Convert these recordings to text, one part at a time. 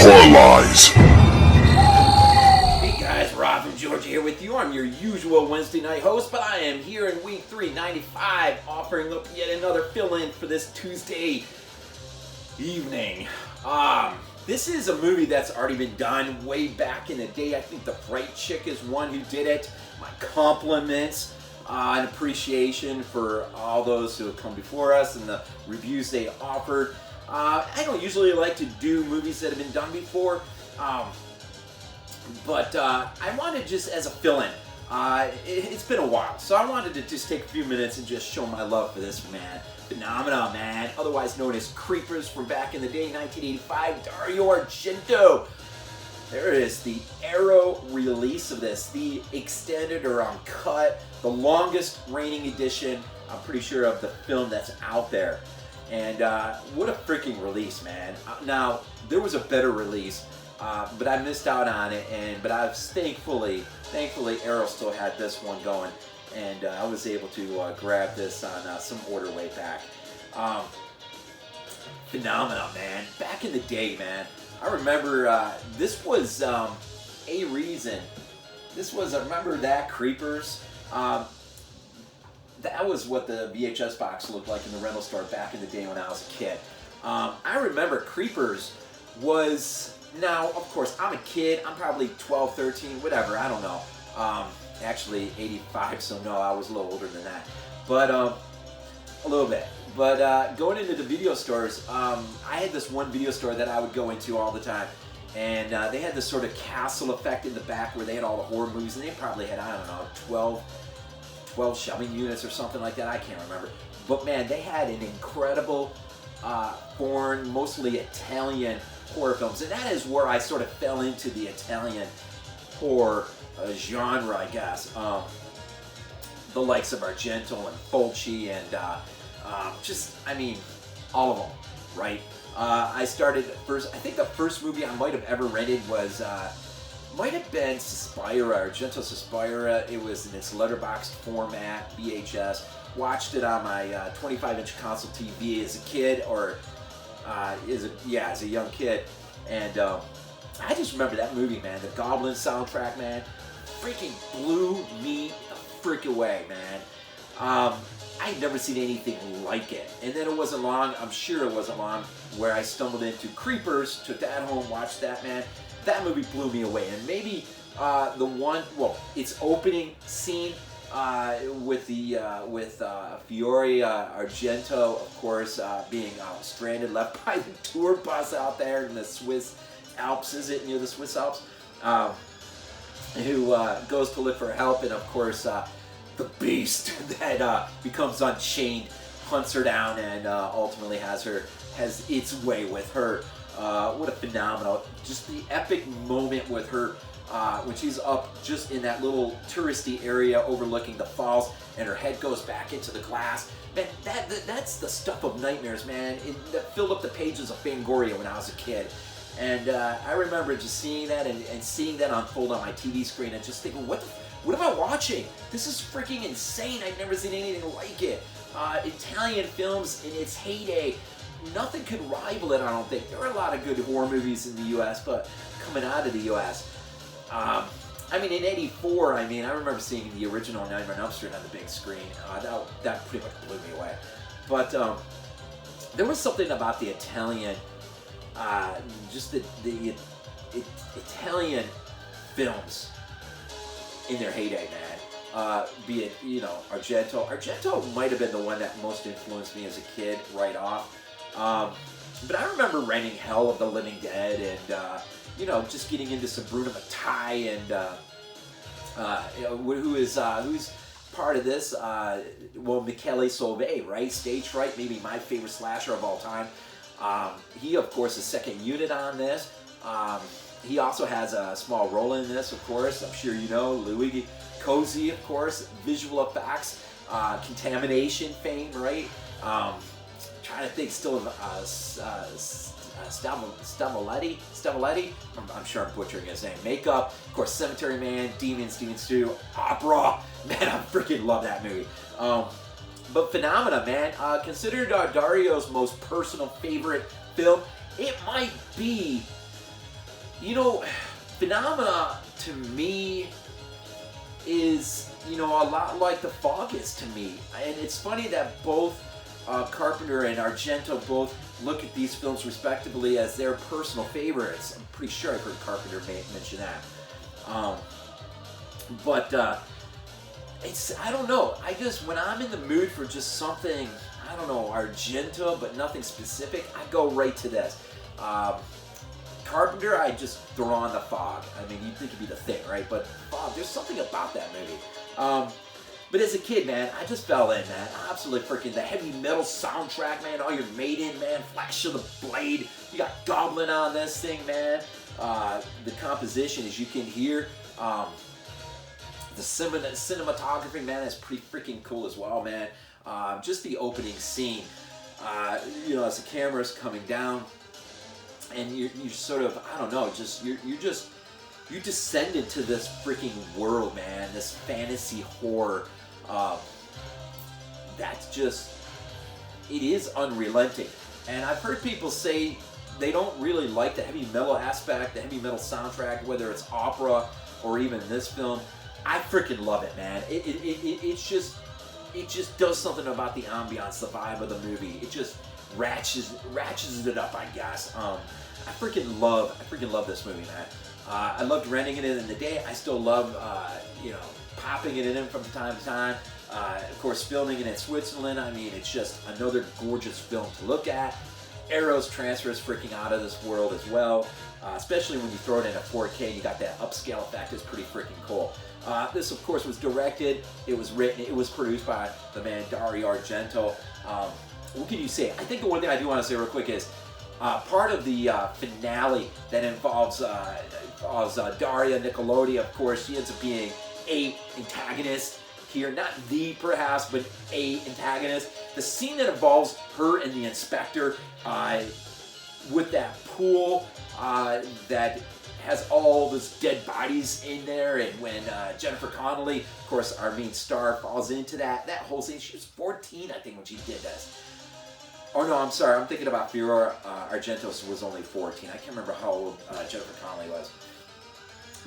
Horror Lies. Hey guys, Rob and Georgia here with you. I'm your usual Wednesday night host, but I am here in week 395 offering up yet another fill-in for this Tuesday evening. This is a movie that's already been done way back in the day. I think The Fright Chick is one who did it. My compliments and appreciation for all those who have come before us and the reviews they offered. I don't usually like to do movies that have been done before, but I wanted just as a fill-in. It's been a while, so I wanted to just take a few minutes and just show my love for this phenomenon, man. Otherwise known as Creepers from back in the day, 1985, Dario Argento. There is the Arrow release of this, the extended or uncut, the longest reigning edition, I'm pretty sure, of the film that's out there. And what a freaking release, man. Now, there was a better release, but I missed out on it, but I was thankfully Arrow still had this one going, and I was able to grab this on some order way back. Phenomenal, man. Back in the day, man, I remember this was a reason. I remember that Creepers. That was what the VHS box looked like in the rental store back in the day when I was a kid. I remember Creepers was, now of course I'm a kid, I'm probably 12, 13, whatever, I don't know. Actually 85, so no, I was a little older than that. But a little bit. But going into the video stores, I had this one video store that I would go into all the time. And they had this sort of castle effect in the back where they had all the horror movies, and they probably had, I don't know, 12 shelving units or something like that, I can't remember. But man, they had an incredible foreign, mostly Italian horror films. And that is where I sort of fell into the Italian horror genre, I guess. The likes of Argento and Fulci and just, I mean, all of them, right? I started first, I think the first movie I might have ever rented was might have been Suspira, Argento Suspira. It was in its Letterboxd format, VHS. Watched it on my 25-inch console TV as a kid, or as a young kid. And I just remember that movie, man. The Goblin soundtrack, man, freaking blew me the frick away, man. I'd never seen anything like it. And then it wasn't long, I'm sure it wasn't long, where I stumbled into Creepers, took that home, watched that, man. That movie blew me away. And maybe its opening scene with Fiore Argento, of course, being stranded, left by the tour bus out there in the Swiss Alps, is it near the Swiss Alps? Who goes to look for help, and of course, the beast that becomes unchained hunts her down and ultimately has its way with her. What a phenomenal, just the epic moment with her when she's up just in that little touristy area overlooking the falls and her head goes back into the glass. Man, that's the stuff of nightmares, man. That filled up the pages of Fangoria when I was a kid. And I remember just seeing that and seeing that unfold on my TV screen and just thinking, what am I watching? This is freaking insane. I've never seen anything like it. Italian films in its heyday, nothing could rival it, I don't think. There are a lot of good horror movies in the U.S., but coming out of the U.S., I mean, in '84, I remember seeing the original Nightmare on Elm Street on the big screen. That pretty much blew me away. But there was something about the Italian, just the Italian films in their heyday, man. Be it, Argento. Argento might have been the one that most influenced me as a kid right off. But I remember renting Hell of the Living Dead and, just getting into some Bruno Mattei and, who's part of this, Michele Soavi, right? Stage Fright, maybe my favorite slasher of all time. He, of course, is second unit on this. He also has a small role in this, of course. I'm sure you know, Louis Cozy, of course, visual effects, Contamination fame, right? Trying to think still of Stavoletti. I'm sure I'm butchering his name. Makeup, of course, Cemetery Man, Demons 2, Opera. Man, I freaking love that movie. But Phenomena, man, considered Dario's most personal favorite film. It might be You know, Phenomena to me is, you know, a lot like The Fog is to me. And it's funny that both Carpenter and Argento both look at these films respectively as their personal favorites. I'm pretty sure I've heard Carpenter mention that. But it's, I don't know, I just, when I'm in the mood for just something, I don't know, Argento, but nothing specific, I go right to this. Carpenter, I just throw on The Fog. I mean, you'd think it'd be the thing, right? But Fog, there's something about that movie. But as a kid, man, I just fell in, man. Absolutely freaking the heavy metal soundtrack, man. All your Maiden, man. Flash of the Blade. You got Goblin on this thing, man. The composition, as you can hear, the cinematography, man, is pretty freaking cool as well, man. Just the opening scene, you know, as the camera's coming down, and you sort of, I don't know, just you descend into this freaking world, man. This fantasy horror. That's just, it is unrelenting. And I've heard people say they don't really like the heavy metal aspect, the heavy metal soundtrack, whether it's opera or even this film. I freaking love it, man. It just does something about the ambiance, the vibe of the movie. It just ratchets it up, I guess. I freaking love this movie, man. I loved renting it in the day. I still love, you know, popping it in from time to time. Of course, filming it in Switzerland. I mean, it's just another gorgeous film to look at. Arrow's transfer is freaking out of this world as well. Especially when you throw it in a 4K, you got that upscale effect. It's pretty freaking cool. This, of course, was directed. It was written. It was produced by the man Dario Argento. What can you say? I think the one thing I do want to say real quick is part of the finale that involves Daria Nicolodi. Of course, she ends up being a antagonist here, not the perhaps, but a antagonist. The scene that involves her and the inspector with that pool that has all those dead bodies in there, and when Jennifer Connelly, of course, our main star, falls into that whole scene. She was 14, I think, when she did this. Oh no, I'm sorry, I'm thinking about Fiora Argento was only 14. I can't remember how old Jennifer Connelly was.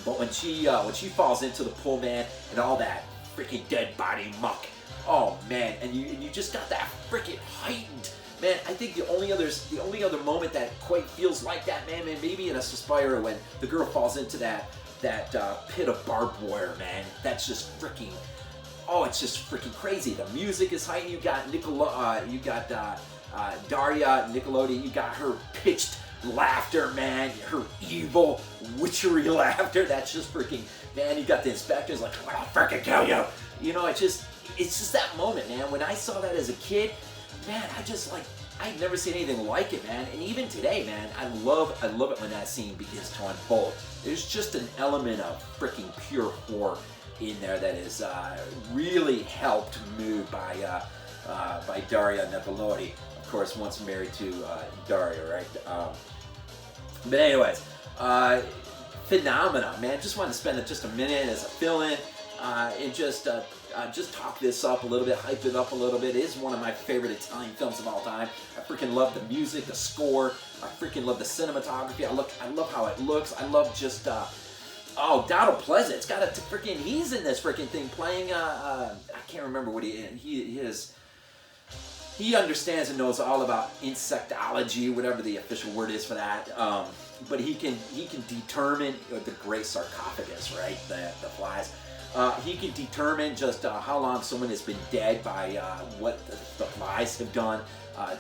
But when she falls into the pool, man, and all that freaking dead body muck, oh man, and you just got that freaking heightened. Man, I think the only other moment that quite feels like that, man, maybe in a Suspiro when the girl falls into that pit of barbed wire, man. That's just freaking, oh, it's just freaking crazy. The music is heightened. You got Daria Nicolodi. You got her pitched laughter, man. Her evil witchery laughter. That's just freaking, man. You got the inspectors like, I'll freaking kill you. You know, it's just that moment, man. When I saw that as a kid, man, I've never seen anything like it, man. And even today, man, I love it when that scene begins to unfold. There's just an element of freaking pure horror in there that is really helped moved by Daria Nicolodi. Of course, once married to Daria, right? But anyways, Phenomena, man. Just wanted to spend just a minute as a fill-in and just talk this up a little bit, hype it up a little bit. It is one of my favorite Italian films of all time. I freaking love the music, the score. I freaking love the cinematography. I love how it looks. I love just Donald Pleasence. Got a freaking, he's in this freaking thing playing. I can't remember what he understands and knows all about insectology, whatever the official word is for that. But he can determine the great sarcophagus, right? The flies. He can determine just how long someone has been dead by what the flies have done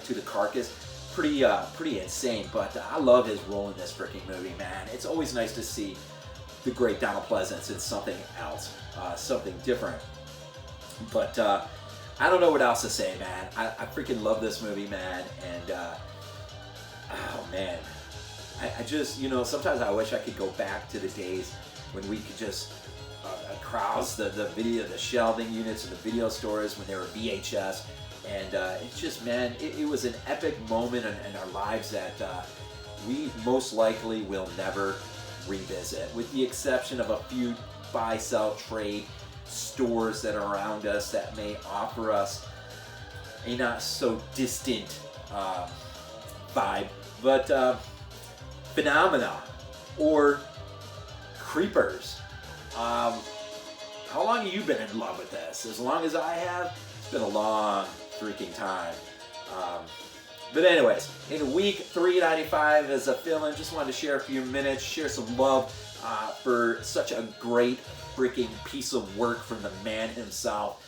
to the carcass. Pretty insane, but I love his role in this freaking movie, man. It's always nice to see the great Donald Pleasence in something else, something different. But I don't know what else to say, man. I freaking love this movie, man, and oh man, I just, you know, sometimes I wish I could go back to the days when we could just browse the shelving units in the video stores when they were VHS, and it's just, man, it was an epic moment in our lives that we most likely will never revisit, with the exception of a few buy, sell, trade stores that are around us that may offer us a not so distant vibe. But Phenomena, or creepers. How long have you been in love with this? As long as I have, it's been a long freaking time. But anyways, in week 395 as a fill-in, just wanted to share a few minutes, share some love for such a great freaking piece of work from the man himself.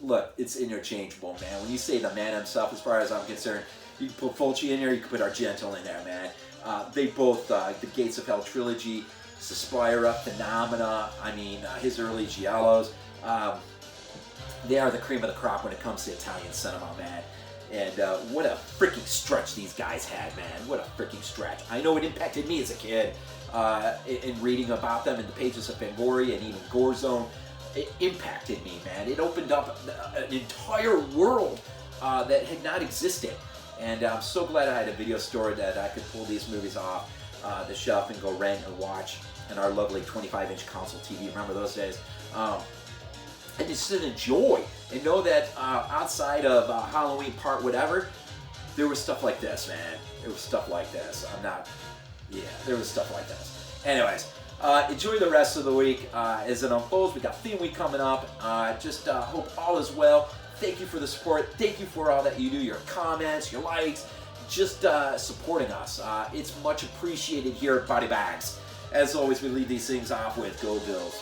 Look, it's interchangeable, man. When you say the man himself, as far as I'm concerned, you can put Fulci in there, you can put Argento in there, man. They both, the Gates of Hell trilogy, Suspira, Phenomena, I mean, his early Giallos, they are the cream of the crop when it comes to Italian cinema, man. And what a freaking stretch these guys had, man. What a freaking stretch. I know it impacted me as a kid in reading about them in the pages of Fangoria and even Gore Zone. It impacted me, man. It opened up an entire world that had not existed. And I'm so glad I had a video store that I could pull these movies off the shelf and go rent and watch in our lovely 25-inch console TV. Remember those days? And just enjoy and know that outside of Halloween part whatever, there was stuff like this, man. There was stuff like this. There was stuff like this. Anyways, enjoy the rest of the week as it unfolds. We got theme week coming up. Just hope all is well. Thank you for the support. Thank you for all that you do, your comments, your likes, just supporting us. It's much appreciated here at BodyBags. As always, we leave these things off with Go Bills.